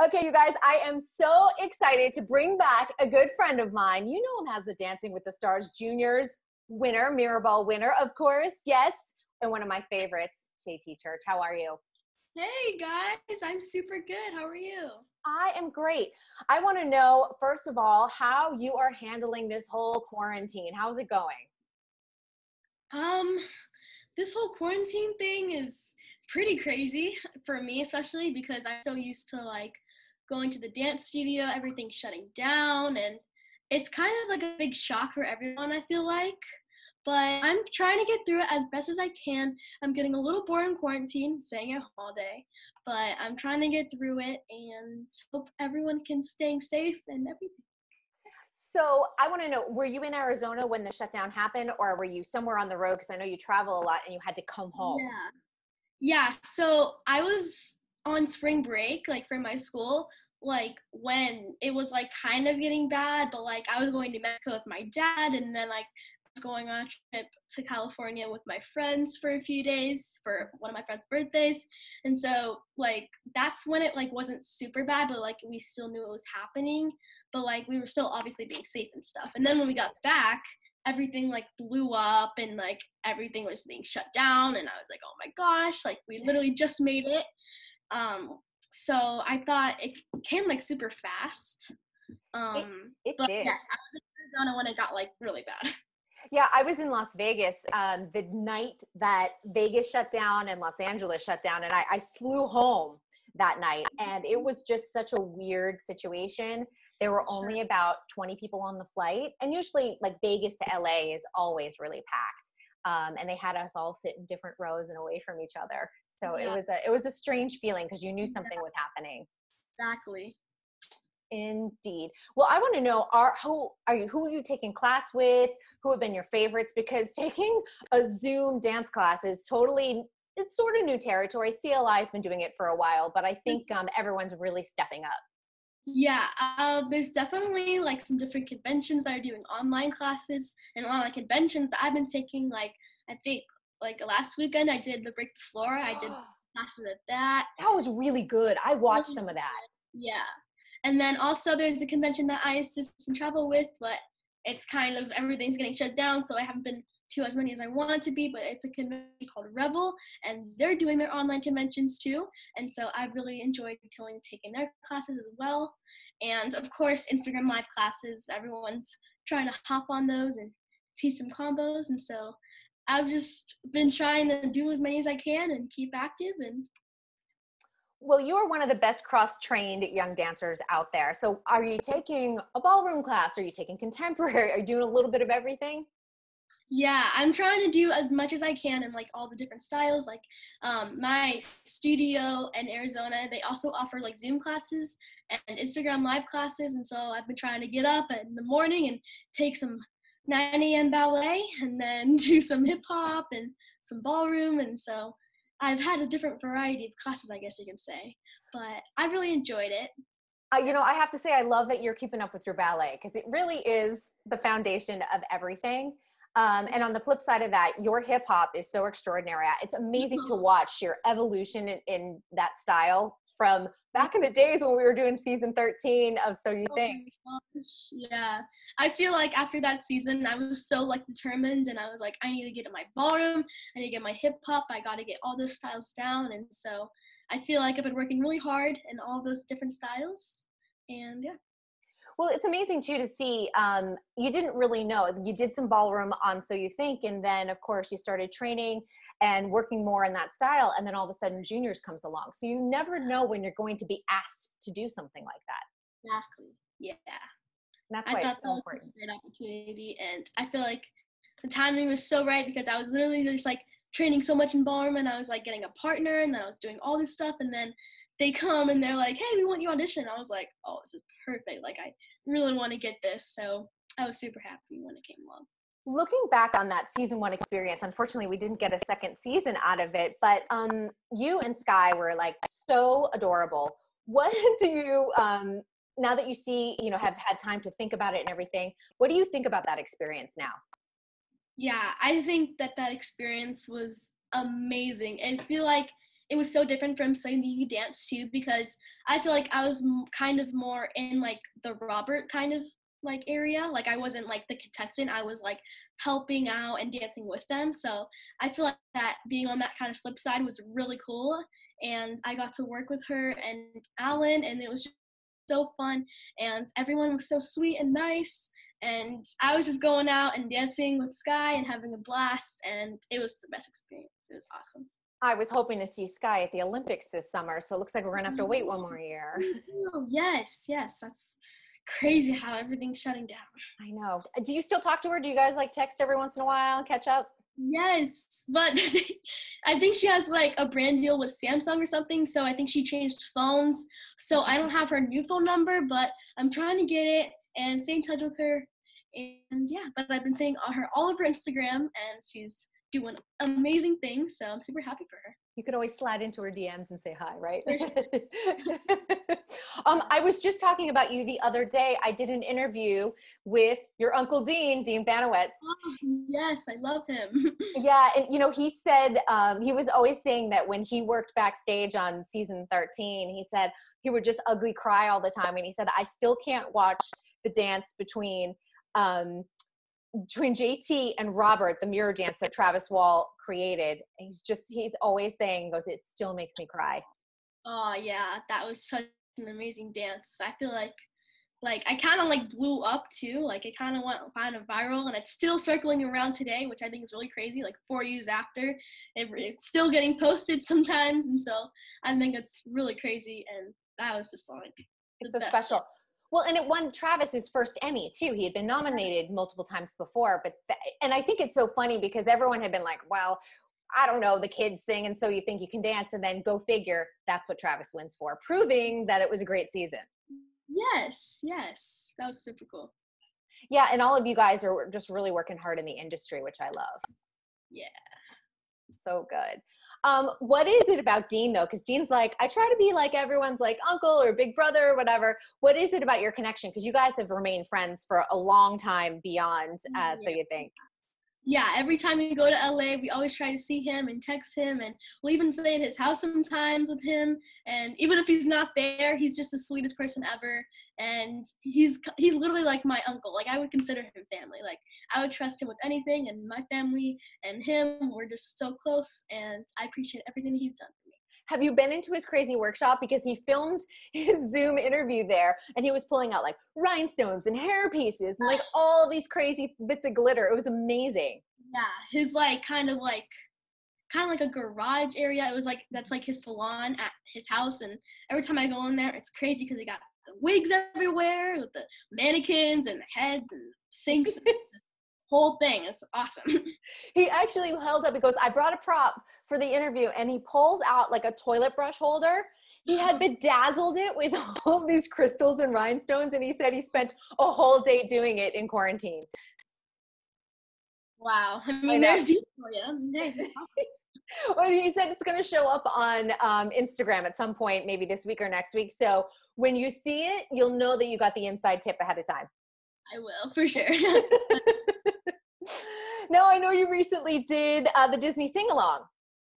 Okay, you guys, I am so excited to bring back a good friend of mine. You know him as the Dancing with the Stars Juniors winner, Mirrorball winner, of course. Yes, and one of my favorites, JT Church. How are you? Hey guys, I'm super good. How are you? I am great. I want to know, first of all, how you are handling this whole quarantine. How's it going? Um, this whole quarantine thing is pretty crazy for me, especially because I'm so used to like going to the dance studio, everything shutting down, and it's kind of like a big shock for everyone, I feel like. But I'm trying to get through it as best as I can. I'm getting a little bored in quarantine, staying at home all day, but I'm trying to get through it and hope everyone can stay safe and everything. So I want to know, were you in Arizona when the shutdown happened, or were you somewhere on the road? Because I know you travel a lot and you had to come home. Yeah. Yeah, so I was on spring break, like for my school, like when it was like kind of getting bad, but like I was going to Mexico with my dad, and then like I was going on a trip to California with my friends for a few days for one of my friends' birthdays. And so like that's when it like wasn't super bad, but like we still knew it was happening, but like we were still obviously being safe and stuff. And then when we got back, everything like blew up and like everything was being shut down, and I was like, oh my gosh, like we literally just made it. um so I thought it came like super fast. It, it But did. yes, I was in Arizona when it got like really bad. Yeah, I was in Las Vegas the night that Vegas shut down and Los Angeles shut down, and I flew home that night, and it was just such a weird situation. There were Sure. only about 20 people on the flight, and usually like Vegas to LA is always really packed. And they had us all sit in different rows and away from each other. So Yeah, it was a strange feeling because you knew something yeah, was happening. exactly. Indeed. Well, I want to know, who are you taking class with? Who have been your favorites? Because taking a Zoom dance class is it's sort of new territory. CLI's been doing it for a while, but I think everyone's really stepping up. Yeah, there's definitely like some different conventions that are doing online classes, and online conventions that I've been taking. Like I think like last weekend I did the Break the Floor. I did classes at that. That was really good. I watched some of that. Yeah. And then also there's a convention that I assist and travel with, but it's kind of everything's getting shut down, so I haven't been to as many as I wanted to be, but it's a convention called Revel, and they're doing their online conventions too. And so I've really enjoyed taking their classes as well. And of course, Instagram live classes, everyone's trying to hop on those and teach some combos. And so I've just been trying to do as many as I can and keep active. And Well, you are one of the best cross-trained young dancers out there. So are you taking a ballroom class? Are you taking contemporary? Are you doing a little bit of everything? yeah, I'm trying to do as much as I can in like all the different styles. Like my studio in Arizona, they also offer like Zoom classes and Instagram live classes. And so I've been trying to get up in the morning and take some 9 a.m. ballet, and then do some hip hop and some ballroom. And so I've had a different variety of classes, I guess you can say. But I really enjoyed it. I have to say, I love that you're keeping up with your ballet because it really is the foundation of everything. And on the flip side of that, your hip hop is so extraordinary. It's amazing to watch your evolution in that style from back in the days when we were doing season 13 of So You Oh Think. my gosh, yeah. I feel like after that season, I was so like determined, and I was like, I need to get in my ballroom, I need to get my hip hop, I got to get all those styles down. And so I feel like I've been working really hard in all those different styles. And yeah. Well, it's amazing too to see, you didn't really know. You did some ballroom on So You Think, and then of course you started training and working more in that style, and then all of a sudden Juniors comes along. So you never know when you're going to be asked to do something like that. Exactly. Yeah. And that's I why thought it's that so was a important. great opportunity, and I feel like the timing was so right because I was literally just like training so much in ballroom, and I was like getting a partner, and then I was doing all this stuff, and then they come and they're like, "Hey, we want you to audition." I was like, "Oh, this is perfect! Like, I really want to get this." So I was super happy when it came along. Looking back on that season one experience, unfortunately, we didn't get a second season out of it, but you and Sky were like so adorable. What do you, now that you see, have had time to think about it and everything, what do you think about that experience now? Yeah, I think that experience was amazing. I feel like it was so different from studying the dance too, because I feel like I was kind of more in like the Robert kind of like area. Like I wasn't like the contestant, I was like helping out and dancing with them. So I feel like that being on that kind of flip side was really cool, and I got to work with her and Alan, and it was just so fun, and everyone was so sweet and nice, and I was just going out and dancing with Sky and having a blast, and it was the best experience. It was awesome. I was hoping to see Sky at the Olympics this summer, so it looks like we're gonna have to wait one more year. Yes, that's crazy how everything's shutting down. I know. Do you still talk to her? Do you guys like text every once in a while and catch up? Yes, but I think she has like a brand deal with Samsung or something, so I think she changed phones. So I don't have her new phone number, but I'm trying to get it and stay in touch with her. And yeah, but I've been seeing her all over Instagram, and she's doing amazing things, so I'm super happy for her. You could always slide into her DMs and say hi, right? For sure. I was just talking about you the other day. I did an interview with your Uncle Dean Banowitz. Oh, yes, I love him. Yeah, and you know, he said he was always saying that when he worked backstage on season 13, he said he would just ugly cry all the time, and he said, I still can't watch the dance between JT and Robert, the mirror dance that Travis Wall created. He's always saying, goes, it still makes me cry. Oh yeah, that was such an amazing dance. I feel like I kind of like blew up too. Like it kind of went kind of viral, and it's still circling around today, which I think is really crazy. Like 4 years after, it's still getting posted sometimes, and so I think it's really crazy. And that was just like it's so special. Well, and it won Travis his first Emmy too. He had been nominated multiple times before, and I think it's so funny because everyone had been like, well, I don't know, the kids thing, and so you think you can dance, and then go figure, that's what Travis wins for, proving that it was a great season. Yes, that was super cool. Yeah, and all of you guys are just really working hard in the industry, which I love. Yeah. So good. What is it about Dean though? Because Dean's like, I try to be like everyone's like uncle or big brother or whatever. What is it about your connection? Because you guys have remained friends for a long time beyond, so you think. Yeah, every time we go to LA, we always try to see him and text him, and we'll even stay at his house sometimes with him. And even if he's not there, he's just the sweetest person ever. And he's literally like my uncle. Like I would consider him family. Like I would trust him with anything, and my family and him, we're just so close, and I appreciate everything he's done for me. Have you been into his crazy workshop? Because he filmed his Zoom interview there, and he was pulling out like rhinestones and hair pieces and like all these crazy bits of glitter. It was amazing. Yeah, his like kind of like a garage area. It was like, that's like his salon at his house, and every time I go in there, it's crazy because they got the wigs everywhere with the mannequins and the heads and sinks. And whole thing is awesome. He actually held up, he goes, I brought a prop for the interview, and he pulls out like a toilet brush holder. He had bedazzled it with all these crystals and rhinestones, and he said he spent a whole day doing it in quarantine. Wow. I mean, there's deep for you. Well, he said it's going to show up on Instagram at some point, maybe this week or next week. So when you see it, you'll know that you got the inside tip ahead of time. I will, for sure. Now, I know you recently did the Disney Singalong.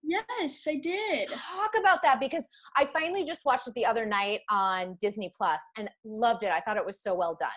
Yes, I did. Talk about that, because I finally just watched it the other night on Disney Plus and loved it. I thought it was so well done.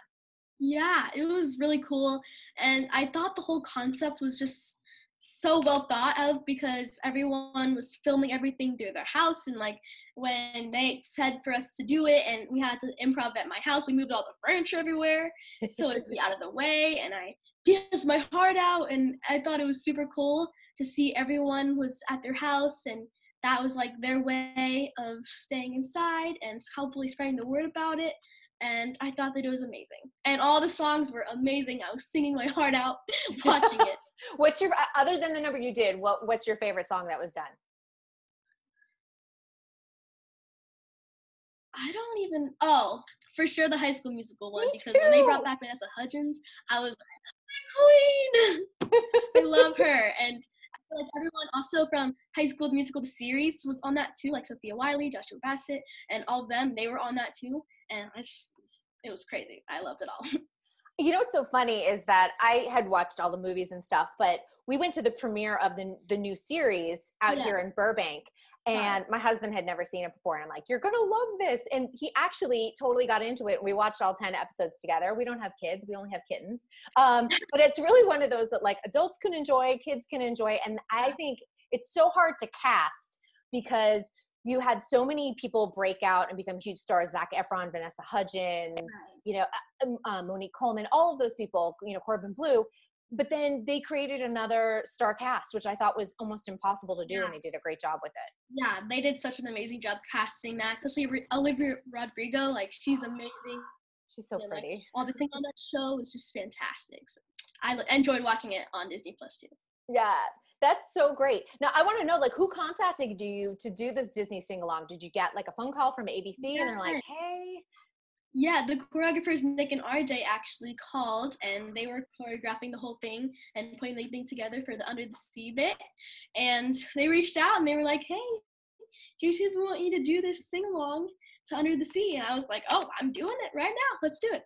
Yeah, it was really cool. And I thought the whole concept was just so well thought of, because everyone was filming everything through their house, and like when they said for us to do it and we had to improv at my house, we moved all the furniture everywhere so it'd be out of the way, and I danced my heart out, and I thought it was super cool to see everyone was at their house, and that was like their way of staying inside and hopefully spreading the word about it. And I thought that it was amazing, and all the songs were amazing. I was singing my heart out watching it. What's your, other than the number you did, what's your favorite song that was done? I don't even, for sure the High School Musical one, because when they brought back Vanessa Hudgens, I was like, queen! I love her. And I feel like everyone also from High School Musical, the series, was on that too, like Sophia Wiley, Joshua Bassett, and all of them, they were on that too. And it was crazy. I loved it all. You know what's so funny is that I had watched all the movies and stuff, but we went to the premiere of the new series out here in Burbank, and my husband had never seen it before. And I'm like, you're going to love this. And he actually totally got into it. We watched all 10 episodes together. We don't have kids. We only have kittens. But it's really one of those that like adults can enjoy, kids can enjoy. And I think it's so hard to cast because you had so many people break out and become huge stars, Zac Efron, Vanessa Hudgens, you know, Monique Coleman, all of those people, you know, Corbin Bleu. But then they created another star cast, which I thought was almost impossible to do, and they did a great job with it. Yeah, they did such an amazing job casting that, especially Olivia Rodrigo. Like, she's amazing. She's so pretty. Like, all the things on that show was just fantastic. So I enjoyed watching it on Disney Plus too. Yeah, that's so great. Now, I want to know, like, who contacted you to do the Disney Sing-Along? Did you get, like, a phone call from ABC and they're like, hey? Yeah, the choreographers Nick and RJ actually called, and they were choreographing the whole thing and putting the thing together for the Under the Sea bit. And they reached out and they were like, hey, YouTube, we want you to do this sing-along to Under the Sea. And I was like, oh, I'm doing it right now. Let's do it.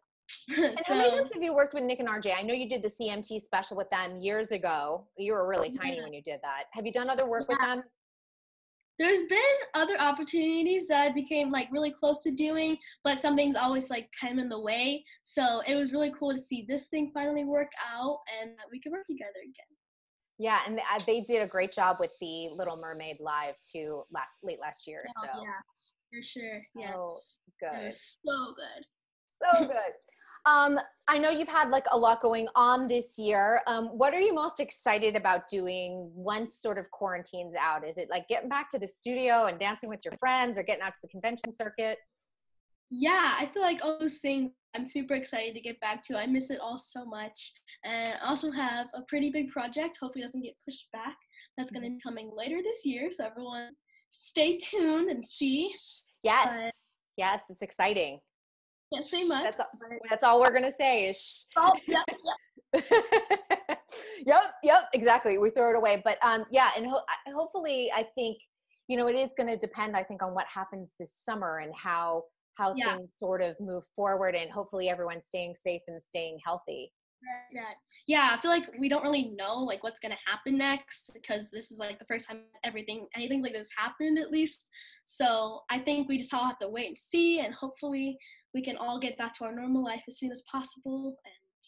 And how many times have you worked with Nick and RJ? I know you did the CMT special with them years ago. You were really tiny when you did that. Have you done other work with them? There's been other opportunities that I became like really close to doing, but something's always like kind of in the way. So it was really cool to see this thing finally work out and that we could work together again. Yeah, and they did a great job with the Little Mermaid live too late last year. Oh, so yeah, for sure. So good. It was so good. So good. I know you've had like a lot going on this year. What are you most excited about doing once sort of quarantine's out? Is it like getting back to the studio and dancing with your friends or getting out to the convention circuit? Yeah, I feel like all those things I'm super excited to get back to. I miss it all so much. And I also have a pretty big project, hopefully it doesn't get pushed back, that's going to be coming later this year. So everyone stay tuned and see. Yes, yes, it's exciting. Can't say much. That's all we're going to say is shh. Oh, yep. Yep, exactly. We throw it away. But yeah, and hopefully I think, you know, it is going to depend, I think, on what happens this summer and how things sort of move forward, and hopefully everyone's staying safe and staying healthy. Right. Yeah, I feel like we don't really know like what's gonna happen next because this is like the first time anything like this happened at least. So I think we just all have to wait and see, and hopefully we can all get back to our normal life as soon as possible. And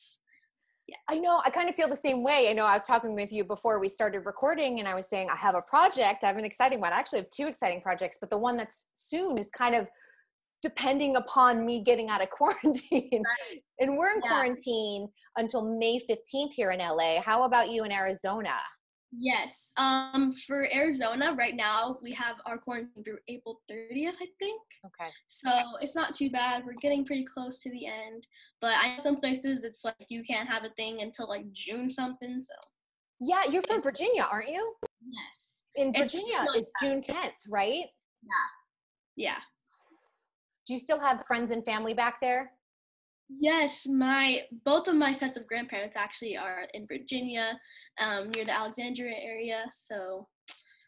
yeah, I know, I kind of feel the same way. I know I was talking with you before we started recording, and I was saying I have a project. I have an exciting one. I actually have two exciting projects, but the one that's soon is kind of depending upon me getting out of quarantine. Right. And we're in quarantine until May 15th here in LA. How about you in Arizona? Yes. For Arizona right now, we have our quarantine through April 30th, I think. Okay. So it's not too bad. We're getting pretty close to the end. But I know some places it's like you can't have a thing until like June something. So. Yeah, you're from Virginia, aren't you? Yes. In Virginia is June 10th, right? Yeah. Do you still have friends and family back there? Yes, both of my sets of grandparents actually are in Virginia, near the Alexandria area. So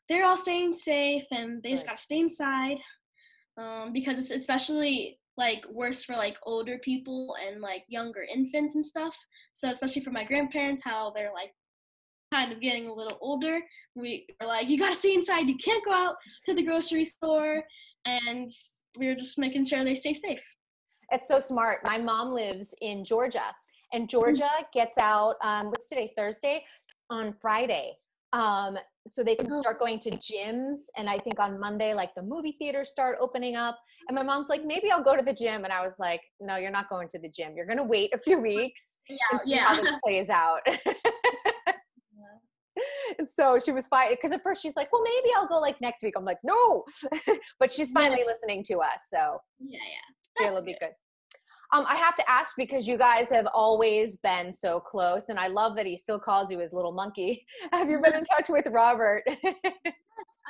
they're all staying safe, and they just gotta stay inside, because it's especially like worse for like older people and like younger infants and stuff. So especially for my grandparents, how they're like kind of getting a little older, we are like, you gotta stay inside. You can't go out to the grocery store, and we're just making sure they stay safe. It's so smart. My mom lives in Georgia, and Georgia gets out, what's today, Thursday? On Friday. So they can start going to gyms, and I think on Monday, like the movie theaters start opening up. And my mom's like, maybe I'll go to the gym. And I was like, no, you're not going to the gym. You're going to wait a few weeks and see how this plays out. And so she was fine, because at first she's like, well, maybe I'll go like next week. I'm like, no. But she's finally listening to us, so it'll be good. I have to ask, because you guys have always been so close, and I love that he still calls you his little monkey. Have you been in touch with Robert? Yes,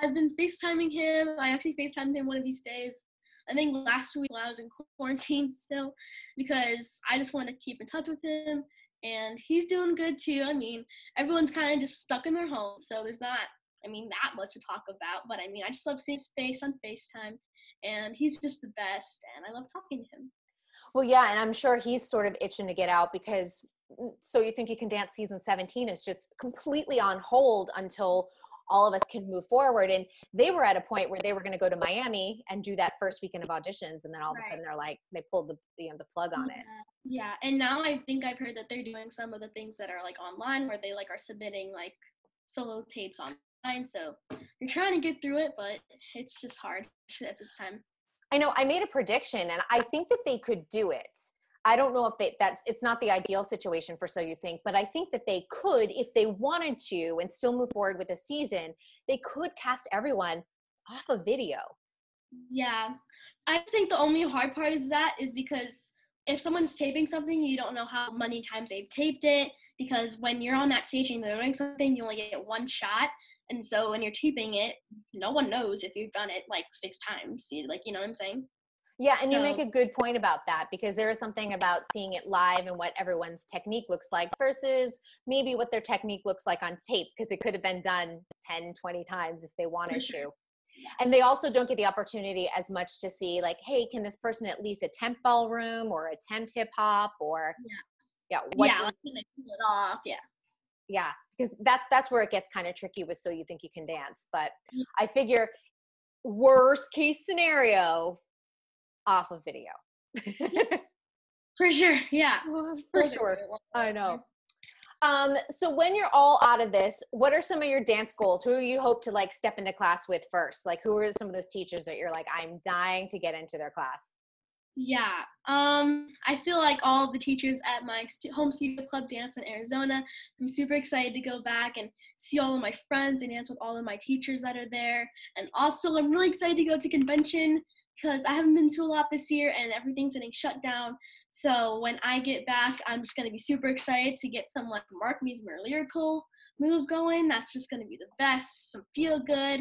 I've been FaceTiming him. I actually FaceTimed him one of these days. I think last week when I was in quarantine still, because I just wanted to keep in touch with him. And he's doing good too. I mean, everyone's kind of just stuck in their homes, so there's not, that much to talk about. But I just love seeing his face on FaceTime, and he's just the best, and I love talking to him. Well, yeah, and I'm sure he's sort of itching to get out because So You Think You Can Dance season 17 is just completely on hold until all of us can move forward. And they were at a point where they were going to go to Miami and do that first weekend of auditions. And then all of a sudden they're like, they pulled the plug on it. Yeah. And now I think I've heard that they're doing some of the things that are like online where they like are submitting like solo tapes online. So you're trying to get through it, but it's just hard at this time. I know I made a prediction and I think that they could do it. I don't know if it's not the ideal situation for So You Think, but I think that they could, if they wanted to and still move forward with the season, they could cast everyone off of video. Yeah. I think the only hard part is because if someone's taping something, you don't know how many times they've taped it, because when you're on that stage and they're doing something, you only get one shot. And so when you're taping it, no one knows if you've done it like 6 times. Like, you know what I'm saying? Yeah, and you make a good point about that, because there is something about seeing it live and what everyone's technique looks like versus maybe what their technique looks like on tape, because it could have been done 10, 20 times if they wanted to. And they also don't get the opportunity as much to see like, hey, can this person at least attempt ballroom or attempt hip hop or like, can they pull it off? Yeah, because that's where it gets kind of tricky with So You Think You Can Dance. But I figure worst case scenario, off of video. For sure. Yeah. For sure. I know. So when you're all out of this, what are some of your dance goals? Who you hope to like step into class with first? Like, who are some of those teachers that you're like, I'm dying to get into their class? Yeah. I feel like all of the teachers at my home studio club dance in Arizona, I'm super excited to go back and see all of my friends and dance with all of my teachers that are there. And also I'm really excited to go to convention because I haven't been to a lot this year and everything's getting shut down. So when I get back, I'm just going to be super excited to get some like Mark Meismer lyrical moves going. That's just going to be the best, some feel good.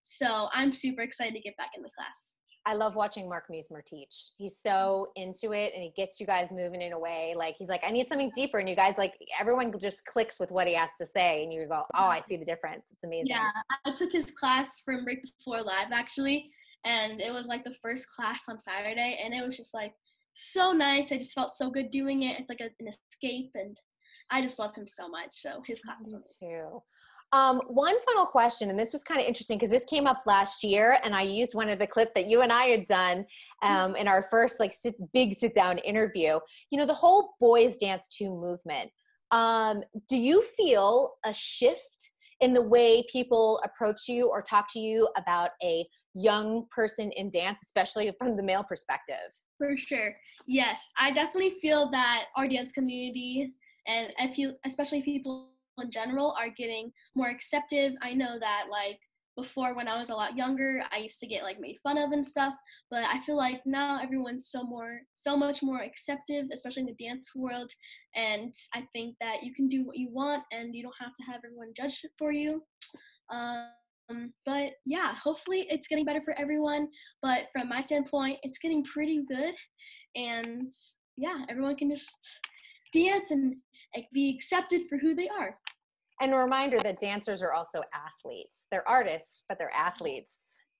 So I'm super excited to get back in the class. I love watching Mark Meismer teach. He's so into it and he gets you guys moving in a way. Like, he's like, I need something deeper. And you guys, like, everyone just clicks with what he has to say. And you go, oh, I see the difference. It's amazing. Yeah, I took his class from Break Before Live, actually. And it was like the first class on Saturday. And it was just like so nice. I just felt so good doing it. It's like an escape. And I just love him so much. So his class was amazing. Too. One final question, and this was kind of interesting because this came up last year, and I used one of the clips that you and I had done in our first like big sit down interview. You know, the whole Boys Dance 2 movement. Do you feel a shift in the way people approach you or talk to you about a young person in dance, especially from the male perspective? For sure. Yes, I definitely feel that our dance community, and I feel especially people in general, are getting more acceptive. I know that like before, when I was a lot younger, I used to get like made fun of and stuff, but I feel like now everyone's so much more acceptive, especially in the dance world. And I think that you can do what you want and you don't have to have everyone judge it for you. But yeah, hopefully it's getting better for everyone. But from my standpoint, it's getting pretty good. And yeah, everyone can just dance and be accepted for who they are. And a reminder that dancers are also athletes. They're artists, but they're athletes.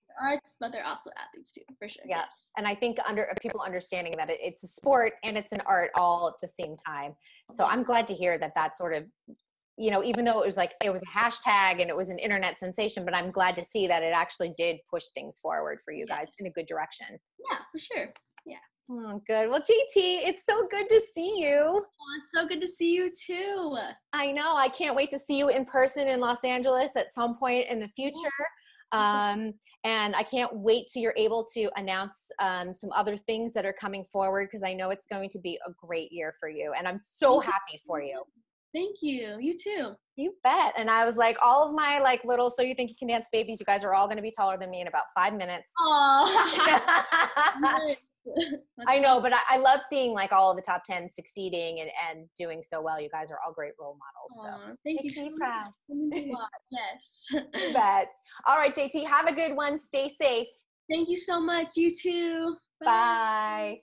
They're artists, but they're also athletes too, for sure. Yes. And I think people understanding that it's a sport and it's an art all at the same time. So I'm glad to hear that sort of, you know, even though it was a hashtag and it was an internet sensation, but I'm glad to see that it actually did push things forward for you guys in a good direction. Yeah, for sure. Yeah. Oh, good. Well, JT, it's so good to see you. Oh, it's so good to see you too. I know. I can't wait to see you in person in Los Angeles at some point in the future. And I can't till you're able to announce some other things that are coming forward, because I know it's going to be a great year for you. And I'm so happy for you. Thank you. You too. You bet. And I was like, all of my like little So You Think You Can Dance babies, you guys are all going to be taller than me in about 5 minutes. Oh. I know, but I love seeing like all of the top 10 succeeding and doing so well. You guys are all great role models. So thank you so much. Yes. You bet. All right, JT, have a good one. Stay safe. Thank you so much. You too. Bye.